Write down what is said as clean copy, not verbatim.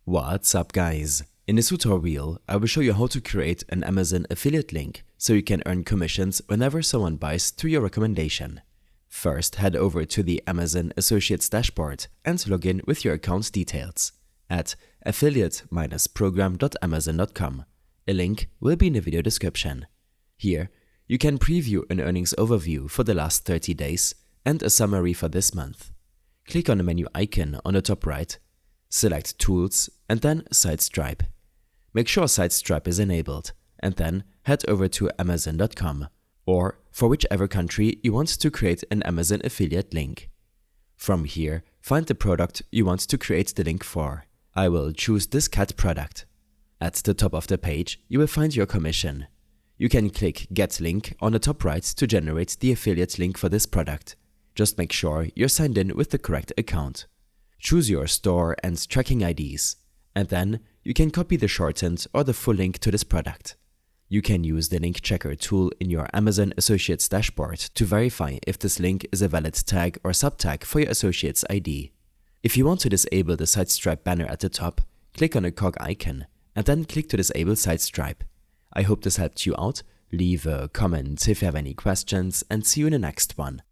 What's up guys? In this tutorial, I will show you how to create an Amazon affiliate link so you can earn commissions whenever someone buys through your recommendation. First, head over to the Amazon Associates dashboard and log in with your account's details at affiliate-program.amazon.com. A link will be in the video description. Here, you can preview an earnings overview for the last 30 days and a summary for this month. Click on the menu icon on the top right, select Tools and then SiteStripe. Make sure SiteStripe is enabled and then head over to Amazon.com or for whichever country you want to create an Amazon affiliate link. From here, find the product you want to create the link for. I will choose this cat product. At the top of the page, you will find your commission. You can click Get Link on the top right to generate the affiliate link for this product. Just make sure you're signed in with the correct account. Choose your store and tracking IDs, and then you can copy the shortened or the full link to this product. You can use the link checker tool in your Amazon Associates dashboard to verify if this link is a valid tag or subtag for your Associates ID. If you want to disable the SiteStripe banner at the top, click on the cog icon and then click to disable SiteStripe. I hope this helped you out. Leave a comment if you have any questions and see you in the next one.